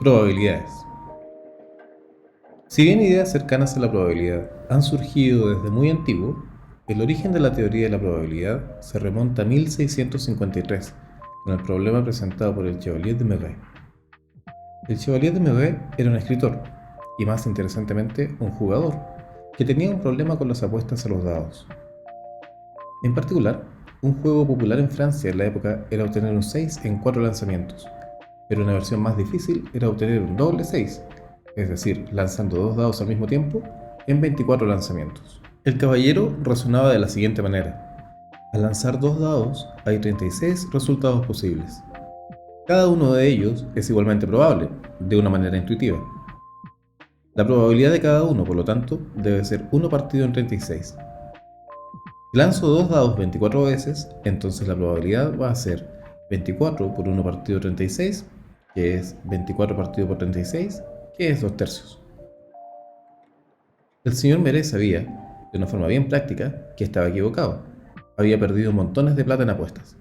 Probabilidades. Si bien ideas cercanas a la probabilidad han surgido desde muy antiguo, el origen de la teoría de la probabilidad se remonta a 1653, con el problema presentado por el Chevalier de Marais. El Chevalier de Marais era un escritor, y más interesantemente, un jugador, que tenía un problema con las apuestas a los dados. En particular, un juego popular en Francia en la época era obtener un 6 en 4 lanzamientos, pero una versión más difícil era obtener un doble 6, es decir, lanzando 2 dados al mismo tiempo en 24 lanzamientos. El caballero razonaba de la siguiente manera: al lanzar 2 dados hay 36 resultados posibles. Cada uno de ellos es igualmente probable, de una manera intuitiva. La probabilidad de cada uno, por lo tanto, debe ser 1 partido en 36. Si lanzo 2 dados 24 veces, entonces la probabilidad va a ser 24 por 1 partido 36, que es 24 partido por 36, que es 2 tercios. El señor Marais sabía, de una forma bien práctica, que estaba equivocado. Había perdido montones de plata en apuestas.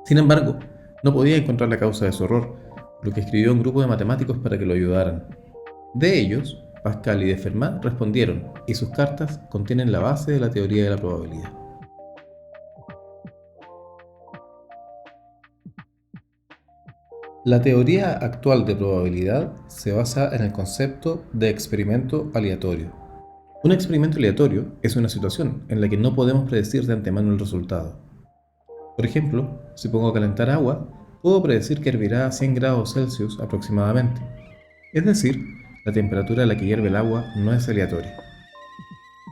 Sin embargo, no podía encontrar la causa de su error, por lo que escribió a un grupo de matemáticos para que lo ayudaran. De ellos, Pascal y de Fermat respondieron, y sus cartas contienen la base de la teoría de la probabilidad. La teoría actual de probabilidad se basa en el concepto de experimento aleatorio. Un experimento aleatorio es una situación en la que no podemos predecir de antemano el resultado. Por ejemplo, si pongo a calentar agua, puedo predecir que hervirá a 100 grados Celsius aproximadamente. Es decir, la temperatura a la que hierve el agua no es aleatoria.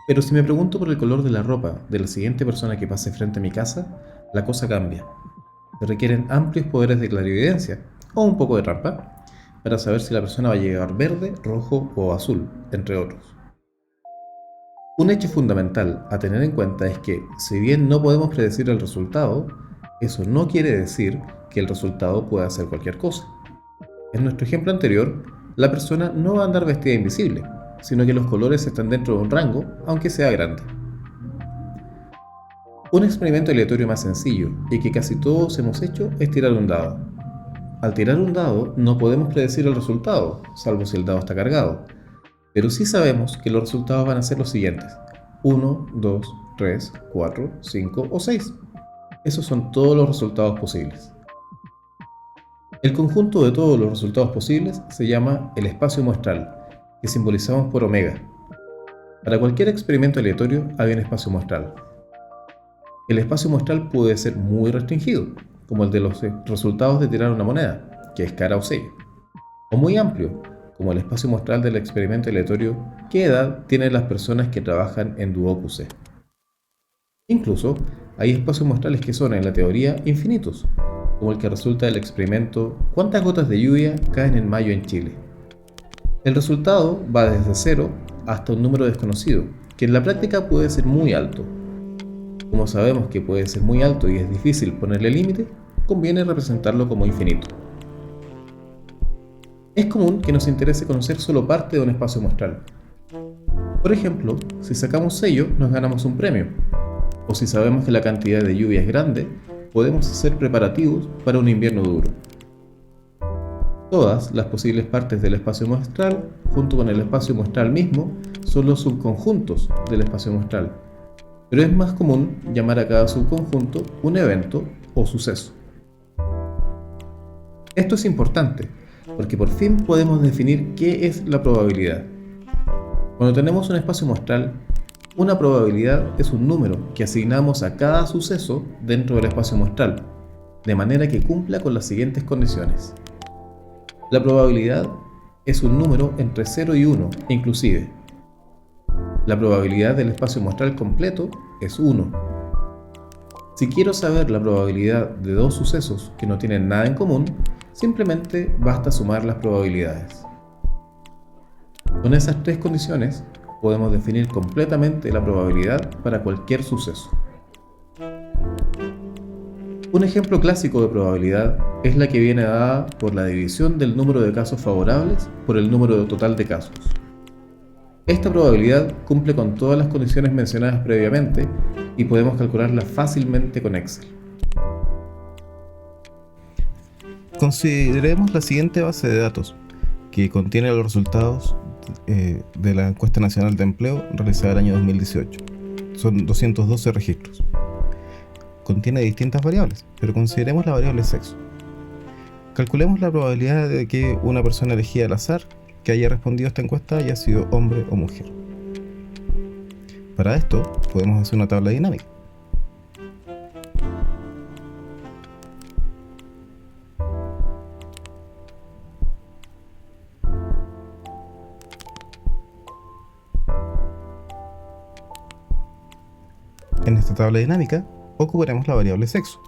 Pero si me pregunto por el color de la ropa de la siguiente persona que pase frente a mi casa, la cosa cambia. Se requieren amplios poderes de clarividencia, o un poco de trampa, para saber si la persona va a llevar verde, rojo o azul, entre otros. Un hecho fundamental a tener en cuenta es que, si bien no podemos predecir el resultado, eso no quiere decir que el resultado pueda ser cualquier cosa. En nuestro ejemplo anterior, la persona no va a andar vestida invisible, sino que los colores están dentro de un rango, aunque sea grande. Un experimento aleatorio más sencillo, y que casi todos hemos hecho, es tirar un dado. Al tirar un dado, no podemos predecir el resultado, salvo si el dado está cargado, pero sí sabemos que los resultados van a ser los siguientes: 1, 2, 3, 4, 5 o 6. Esos son todos los resultados posibles. El conjunto de todos los resultados posibles se llama el espacio muestral, que simbolizamos por omega. Para cualquier experimento aleatorio hay un espacio muestral. El espacio muestral puede ser muy restringido, como el de los resultados de tirar una moneda, que es cara o sello, o muy amplio, como el espacio muestral del experimento aleatorio qué edad tienen las personas que trabajan en Duo QC. Incluso hay espacios muestrales que son, en la teoría, infinitos, como el que resulta del experimento ¿cuántas gotas de lluvia caen en mayo en Chile? El resultado va desde 0 hasta un número desconocido, que en la práctica puede ser muy alto. Como sabemos que puede ser muy alto y es difícil ponerle límite, conviene representarlo como infinito. Es común que nos interese conocer solo parte de un espacio muestral. Por ejemplo, si sacamos sello, nos ganamos un premio. O si sabemos que la cantidad de lluvia es grande, podemos hacer preparativos para un invierno duro. Todas las posibles partes del espacio muestral, junto con el espacio muestral mismo, son los subconjuntos del espacio muestral. Pero es más común llamar a cada subconjunto un evento o suceso. Esto es importante, porque por fin podemos definir qué es la probabilidad. Cuando tenemos un espacio muestral, una probabilidad es un número que asignamos a cada suceso dentro del espacio muestral, de manera que cumpla con las siguientes condiciones. La probabilidad es un número entre 0 y 1, inclusive. La probabilidad del espacio muestral completo es 1. Si quiero saber la probabilidad de dos sucesos que no tienen nada en común, simplemente basta sumar las probabilidades. Con esas 3 condiciones, podemos definir completamente la probabilidad para cualquier suceso. Un ejemplo clásico de probabilidad es la que viene dada por la división del número de casos favorables por el número total de casos. Esta probabilidad cumple con todas las condiciones mencionadas previamente y podemos calcularla fácilmente con Excel. Consideremos la siguiente base de datos. que contiene los resultados de la encuesta nacional de empleo realizada el año 2018. Son 212 registros. Contiene distintas variables, pero consideremos la variable sexo. Calculemos la probabilidad de que una persona elegida al azar que haya respondido a esta encuesta haya sido hombre o mujer. Para esto podemos hacer una tabla dinámica. En esta tabla dinámica ocuparemos la variable sexo.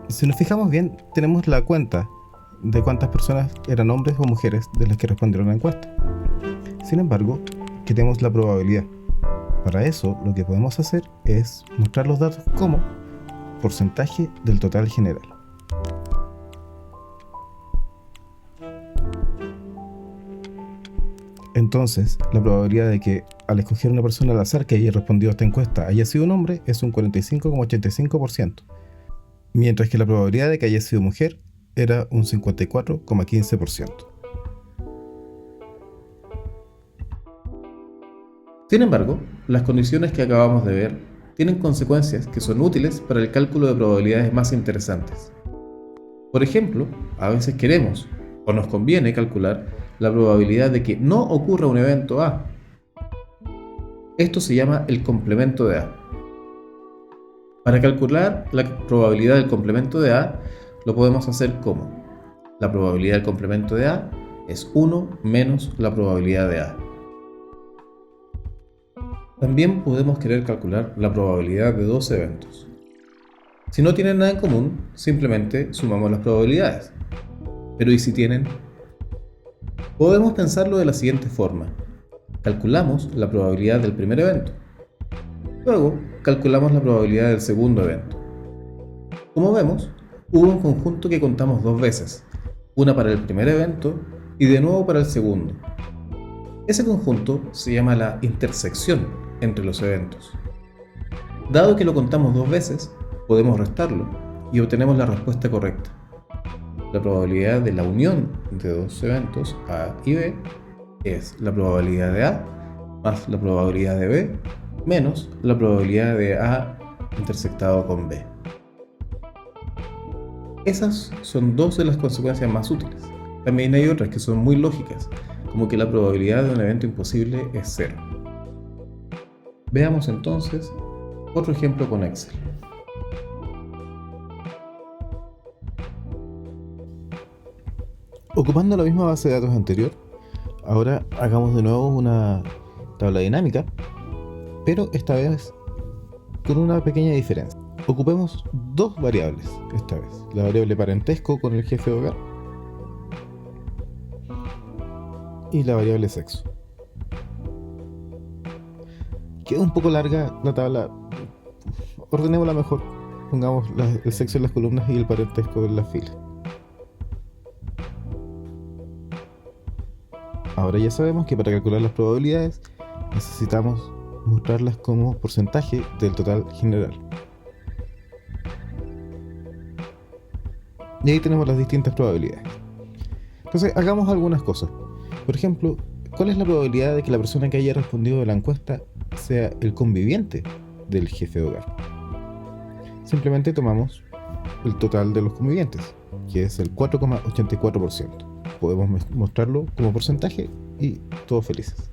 Si nos fijamos bien, tenemos la cuenta de cuántas personas eran hombres o mujeres de las que respondieron a la encuesta. Sin embargo, queremos la probabilidad. Para eso, lo que podemos hacer es mostrar los datos como porcentaje del total general. Entonces, la probabilidad de que al escoger una persona al azar que haya respondido a esta encuesta haya sido un hombre es un 45,85%, mientras que la probabilidad de que haya sido mujer era un 54,15%. Sin embargo, las condiciones que acabamos de ver tienen consecuencias que son útiles para el cálculo de probabilidades más interesantes. Por ejemplo, a veces queremos o nos conviene calcular la probabilidad de que no ocurra un evento A. Esto se llama el complemento de A. Para calcular la probabilidad del complemento de A, lo podemos hacer como: la probabilidad del complemento de A es 1 menos la probabilidad de A. También podemos querer calcular la probabilidad de dos eventos. Si no tienen nada en común, simplemente sumamos las probabilidades. Pero ¿y si tienen? Podemos pensarlo de la siguiente forma. Calculamos la probabilidad del primer evento. Luego, calculamos la probabilidad del segundo evento. Como vemos, hubo un conjunto que contamos dos veces, una para el primer evento y de nuevo para el segundo. Ese conjunto se llama la intersección entre los eventos. Dado que lo contamos dos veces, podemos restarlo y obtenemos la respuesta correcta. La probabilidad de la unión de dos eventos A y B es la probabilidad de A más la probabilidad de B menos la probabilidad de A intersectado con B. Esas son dos de las consecuencias más útiles. También hay otras que son muy lógicas, como que la probabilidad de un evento imposible es cero. Veamos entonces otro ejemplo con Excel. Ocupando la misma base de datos anterior, ahora hagamos de nuevo una tabla dinámica, pero esta vez con una pequeña diferencia. Ocupemos dos variables esta vez: la variable parentesco con el jefe de hogar y la variable sexo. Queda un poco larga la tabla, ordenémosla mejor. Pongamos el sexo en las columnas y el parentesco en las filas. Ahora ya sabemos que para calcular las probabilidades necesitamos mostrarlas como porcentaje del total general. Y ahí tenemos las distintas probabilidades. Entonces hagamos algunas cosas. Por ejemplo, ¿cuál es la probabilidad de que la persona que haya respondido a la encuesta sea el conviviente del jefe de hogar? Simplemente tomamos el total de los convivientes, que es el 4,84%. Podemos mostrarlo como porcentaje y todos felices.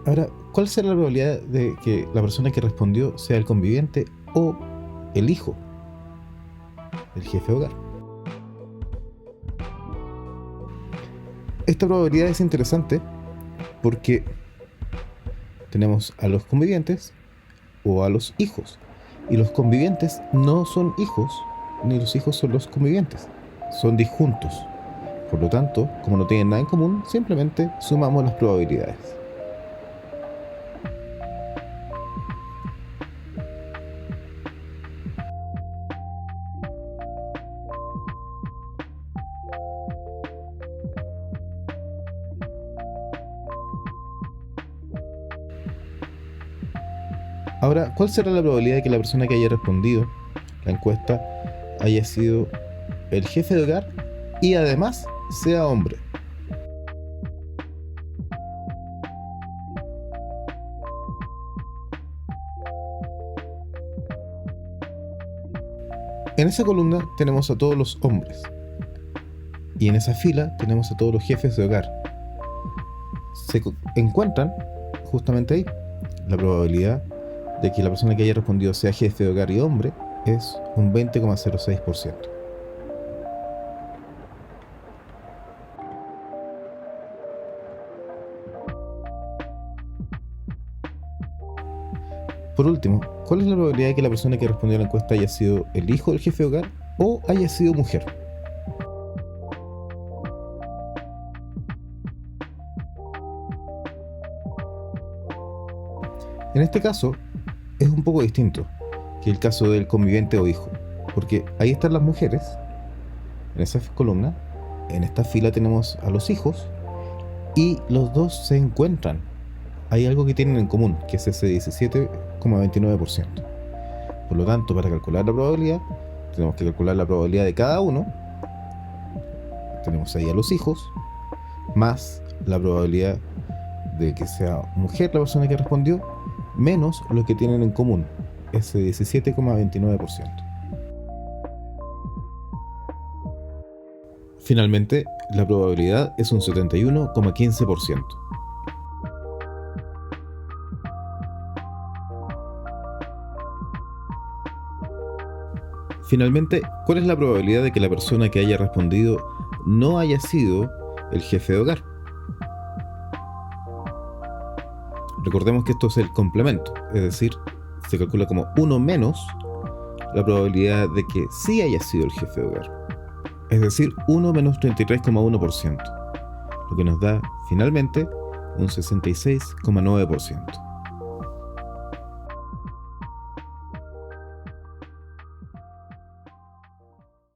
Ahora, ¿cuál será la probabilidad de que la persona que respondió sea el conviviente o el hijo del jefe de hogar? Esta probabilidad es interesante porque tenemos a los convivientes o a los hijos, y los convivientes no son hijos, ni los hijos son los convivientes, son disjuntos. Por lo tanto, como no tienen nada en común, simplemente sumamos las probabilidades. Ahora, ¿cuál será la probabilidad de que la persona que haya respondido la encuesta haya sido el jefe de hogar y además sea hombre? En esa columna tenemos a todos los hombres y en esa fila tenemos a todos los jefes de hogar. Se encuentran justamente ahí. La probabilidad de que la persona que haya respondido sea jefe de hogar y hombre es un 20,06%. Por último, ¿cuál es la probabilidad de que la persona que respondió a la encuesta haya sido el hijo del jefe de hogar o haya sido mujer? En este caso, es un poco distinto que el caso del conviviente o hijo, porque ahí están las mujeres, en esa columna, en esta fila tenemos a los hijos, y los dos se encuentran. Hay algo que tienen en común, que es ese 17,29%. Por lo tanto, para calcular la probabilidad, tenemos que calcular la probabilidad de cada uno. Tenemos ahí a los hijos, más la probabilidad de que sea mujer la persona que respondió, menos lo que tienen en común, ese 17,29%. Finalmente, la probabilidad es un 71,15%. Finalmente, ¿cuál es la probabilidad de que la persona que haya respondido no haya sido el jefe de hogar? Recordemos que esto es el complemento, es decir, se calcula como 1 menos la probabilidad de que sí haya sido el jefe de hogar. Es decir, 1 menos 33,1%, lo que nos da finalmente un 66,9%.